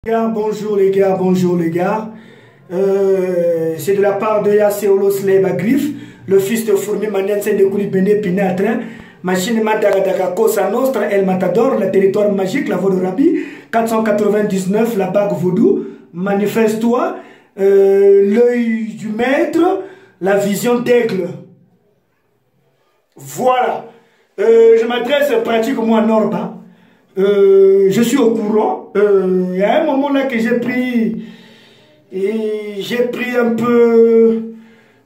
Bonjour les gars, bonjour les gars. C'est de la part de Yaseolos Lebagrif, le fils de Fourmi Manianse de Koulibené Pinatre, machine Madagadaga Cosa Nostra, El Matador, le territoire magique, la voix de Rabbi, 499, la bague vaudou, manifeste-toi, l'œil du maître, la vision d'aigle. Voilà. Je m'adresse pratiquement à Norba. Je suis au courant. Il y a un moment là que j'ai pris un peu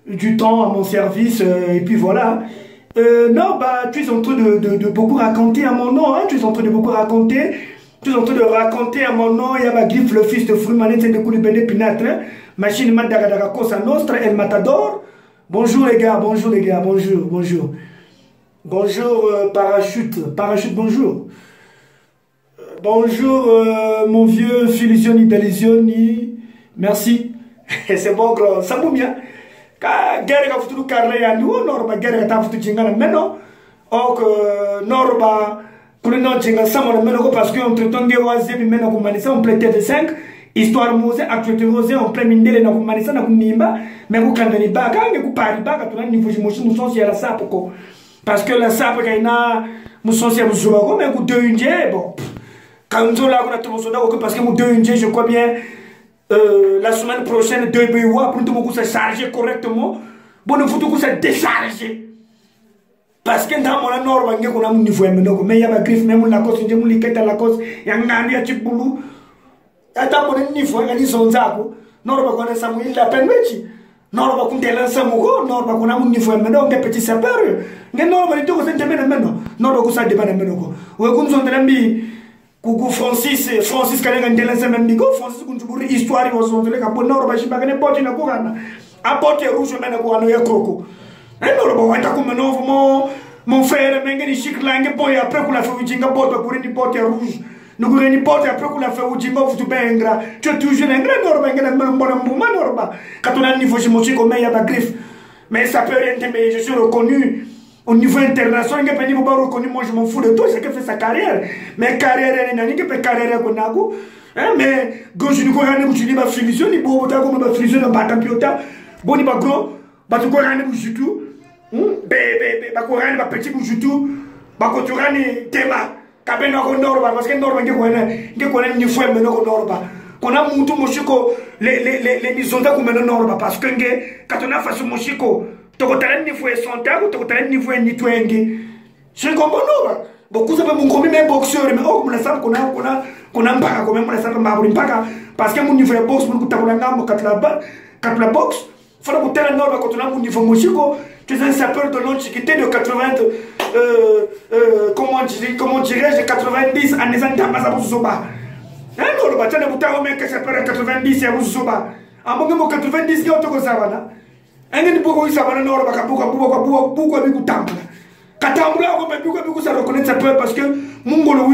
du temps à mon service et puis voilà. Non, bah tu es en train de beaucoup raconter à mon nom, hein, tu es en train de beaucoup raconter. Tu es en train de raconter à mon nom, il y a Bagrif, le fils de Frumanet de Koulibené Pinatre, machine Madagadaga Cosa Nostra, El Matador. Bonjour les gars, bonjour les gars, bonjour, bonjour. Bonjour Parachute, bonjour. Bonjour mon vieux Filisioni Belisioni, merci. C'est bon gros, ça va bien. Guerre ka futu karle ya ni norba guerre ka futu jingana meno. Ok norba pour no jinga samona meno parce que entre temps de waze bi meno ko manisa on plein TV5 histoire mose actualité rosé on plein mindele na ko manisa na kunimba mais ko kandani baga nge ko pari baga to na niveau jimoshi musonsi ya la sapoko parce que la sapoko ina musonsi ya muzuba ko mais ko de unje bon. Quand on a parce que mon 2 je crois bien la semaine prochaine 2 BUA pour tout le monde se charger correctement. Bon, il faut tout se décharger. Parce que dans mon norme, on a un niveau mais il y a un griffe, même la cause, il y a un la cause, il y a un gars qui a un boulot. Dans mon niveau, il y a un son zako. Norme, on a Samuel la peine. Norme, on a un Samugo, norme, on a un niveau, on a un petit sapeur. Norme, il y a un maintenant. Norme, on a un débat maintenant. On a un Coucou Francis Kalenga Ndelense Mendigo, Francis Kunjuburi, histoire, ils vont se faire un nord, je ne sais pas si apporte rouge, je mène à Noya Croco. Et non, mon frère, Mengeni Chic Langue, boy, après qu'on a fait Ujinga Bota pour une porte rouge. Nous avons une porte après qu'on a fait Ujinga, vous êtes bien ingrat. Tu es toujours un grand norba, un norba. Quand on a un niveau, je me suis comme il y a ma griffe. Mais ça peut rien, mais je suis reconnu. Au niveau international, il n'y a pas reconnu, moi je m'en fous de toi, c'est qui fait sa carrière. Mais carrière, il n'y a pas de carrière qu'on a. Mais quand je ne connais pas, je dis que je suis filiation, je suis filiation dans le piota. Bon, il y a gros, je ne connais pas du tout. Je ne connais pas petit du tout. Je ne connais pas Tema. Je ne connais pas parce que je ne connais pas ni fois, mais je ne connais pas. On a monté les maisons de Norba parce que quand on a fait ce mochiko, tu as un niveau de santé, tu as un niveau de nettoyage. Je comprends pas. Beaucoup de gens ont même boxeur, mais oh, on a ça qu'on a pas quand même on a ça pas parce que mon niveau de boxe, mon coup quand la boxe, faut que tu aies un Norba quand on a mon niveau mochiko, tu es un sapeur de l'Antiquité de 80 comment dirais-je 90 en essayant de passer pour ça. Non, le bâtiment de Boutaro, mais que ça peut être 90 et à Boussoba. En bon moment 90, il y a autre savana. Un des beaucoup savana nord, beaucoup avec Tampa. Katambla, on peut beaucoup ça reconnaître sa peur parce que Mongolo,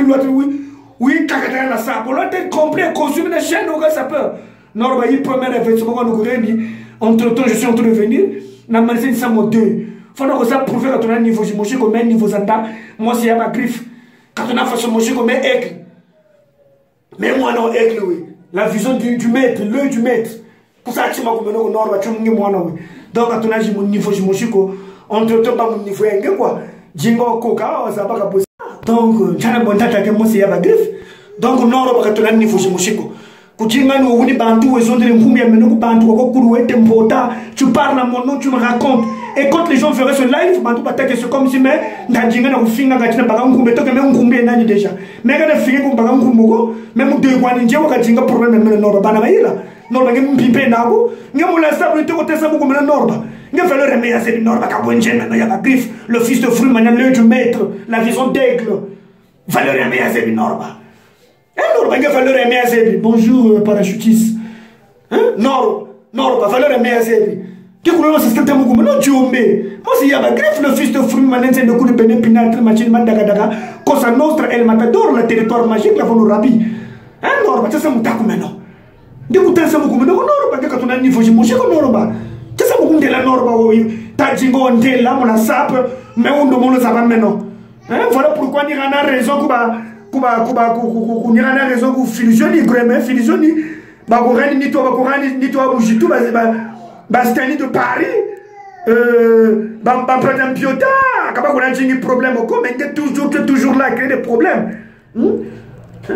oui, Kakata la sape. On a été complet, consumé la chaîne au gars sa peur. Norba, il premier effectivement, nous dit, entre temps, je suis en train de venir. N'a pas Samo 2. Faut que ça prouve que tu as un niveau, je me comme un niveau Zanda. Moi, c'est à ma griffe. Quand on a fait ce moché comme un aigle. Mais moi non aigle oui. La vision du maître, l'œil du maître. Pour ça tu m'as comme au nord, tu m'as moi non oui. Donc quand on a mon niveau je me suis quoi. Entre temps pas mon niveau un quoi. Jingo coca ça pas possible. Donc tu as bon tata que moi c'est ya griffe. Donc nord pas quand on a niveau je me suis quoi. Kujinga no wuni bantu ezondre ngumbi ya meno bantu ko kuru ete mbota. Tu parles à mon nom, tu me racontes. Et quand les gens feraient ce live, c'est comme si mais ndajinga na kufinga gatina baga ngumbe to que même ngumbi nani déjà. Mais quand finir ko baga ngumbo même de kwani nje wakajinga problème même norba bana baila. Norba ngem pimpe nako, ngem la sabre to ko tesa ko mena norba. Ngem fait le remède à cette norba ka bonje maintenant ya ba griffe, le fils de fruit maintenant l'œil du maître, la vision d'aigle. Valeur remède à cette norba. Norba ngem fait le remède à cette bonjour parachutiste. Hein? Norba valeur remède à cette. Que vous avez fait mon goût, non, tu moi, c'est Yaba Griffe, le fils de fruit manège de Koulibené Pinatre, machine Mandagadaga, Cosa Nostra, El Matador, le territoire magique, la voie Rabbi. Hein, Norba, c'est ça mon taco maintenant. D'écouter ça mon goût, non, Norba, quand on a un niveau, je mange comme Norba. C'est ça mon goût de la Norba, oui. Tajingo, on est là, mon sape, mais on demande ça va maintenant. Voilà pourquoi il y a une raison kunirana raison ku filizioni greme filizioni bakorani ni to bujitu ba stani de Paris prendre biota kaba kuna jingi problème comme est toujours là créer des problèmes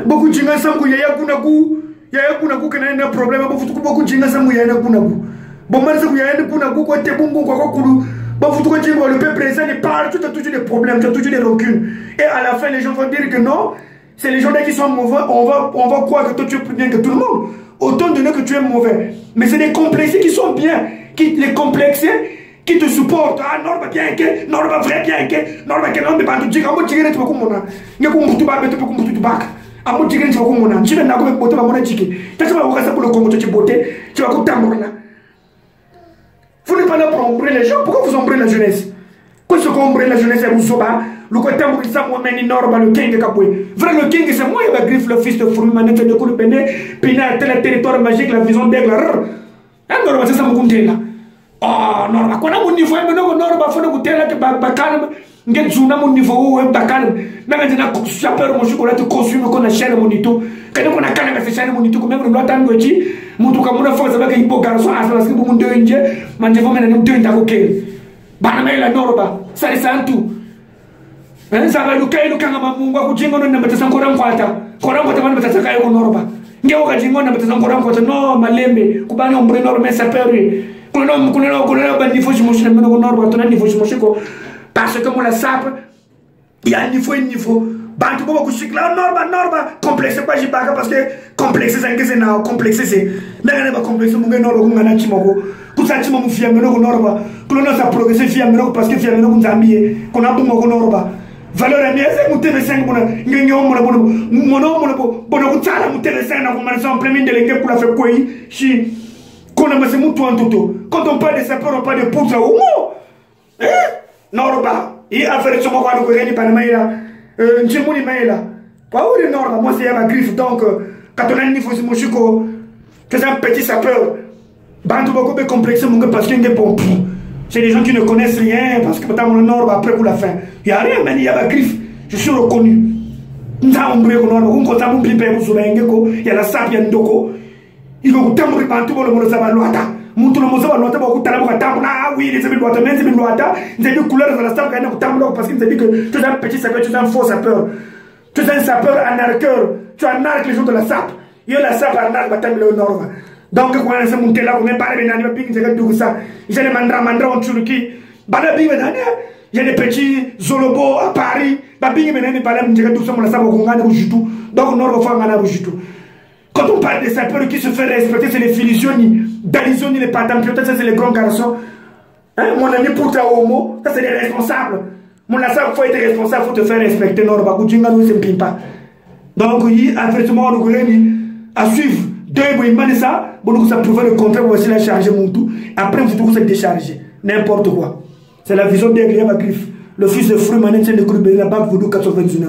beaucoup jinga sangu yaya kuna ku kana problème beaucoup jinga sangu yaya kuna ku bon marse ku yaya kuna ku ko te bungu ko kulu beaucoup jinga le peuple présent il parle tu as toujours des problèmes tu as toujours des rancune et à la fin les gens vont dire que non c'est les gens là qui sont mauvais on va croire que toi tu es plus bien que tout le monde autant donné que tu es mauvais mais c'est les complexés qui sont bien les complexés qui te supportent ah norma bien que norma vrai bien que norma que non mais pas tu dis comment tu gagnes tu vas comme on a il y a comme tu vas mettre comme tu bac à mon tigre tu vas comme on a tu n'as pas botter mon tigre tu vas voir ça pour le Congo tu botter tu vas comme tambour là vous n'êtes pas là pour ombrer les gens pourquoi vous ombrez la jeunesse quoi ce qu'ombrer la jeunesse vous soba le côté tambour ça moi meni norma le king capoué vrai le king c'est moi il va griffe le fils de fruit manette de coup de peine pina tel territoire magique la vision d'aigle ah norma c'est ça mon là oh norma kona mon niveau mais non norma faut que tela que bakana nget zuna mon niveau ou bakana nanga dina chapeur mon chocolat te consume qu'on a chaîne mon ito quand on a kana ka chaîne mon ito même le temps ngochi mutu ka mona force ba ka ipo garçon asa parce que bu mon deux manje fo mena deux ndako ke bana mela norma ça c'est un tout hein ça va le kailo kanga mamungu akujinga no namba tsankora nkwata kora nkwata bana batsaka yo norma ngeo ka jingo namba tsankora nkwata no malembe kubani ombre norma sapeur kuna ba niveau je me norma tona niveau je parce que mon la sape il y a un niveau bantu bobo kushikla norma complexe pas j'y pas parce que complexe c'est que na complexe c'est ndanga ba complexe mu norma ku ngana chimoko kusati mu fiamelo norma kuna sa progresser fiamelo parce que fiamelo ku nzambie kuna bumo ku norma valeur ni ese mu TV5 mona ngenyo mona bono ku tsala mu TV5 na ku manisa en plein de l'enquête pour la faire quoi chi kona mase mutu antoto quand on parle de sapeur on parle de poudre au mot norba et affaire sur moi ko reni panama ila njimuni maila pas où les norba moi c'est ma griffe donc quand on a un niveau de mochiko c'est un petit sapeur bantu beaucoup de complexe mon gars parce qu'il y a bon c'est des gens qui ne connaissent rien parce que dans mon norba après pour la fin il y a rien mais il y a ma griffe je suis reconnu nda ombre ko norba ko tamu bipe ko subenge ko ya la sapia ndoko il faut que tu bantu bolo bolo ça va loata mutu lo moza loata ba kutala ba tamu na oui les amis loata mais c'est loata c'est des couleurs de la star kana kutamu parce qu'il dit que tu es un petit sapeur tu es un faux sapeur tu es un sapeur anarqueur tu anarques les gens de la sape il y a la sape anarque ba tamu le norma donc quand on se monter là on est pas les nani ba ping c'est que ça il y a les mandra en Turquie bana ping nani il y a des petits zolobo à Paris ba ping nani ba la mjeka tout ça mon la sape ko ngana rujitu donc norma fa ngana rujitu. Quand on parle des sapeurs qui se fait respecter, c'est les filisioni, dalisoni, les patampiotins, ça c'est les grands garçons. Hein? Mon ami pour ta homo, ça c'est les responsables. Mon la sape, faut être responsable, faut te faire respecter. Norba, Koudjinga, nous, c'est pimpa. Donc, oui, effectivement, on à suivre. Deux, il m'a dit ça, bon, ça pouvait le contraire, voici la charger mon tout. Après, vous pouvez se décharger. N'importe quoi. C'est la vision d'Eglia Griffe. Le fils de Fruit Manet, c'est le groupe de la banque Voodoo 99.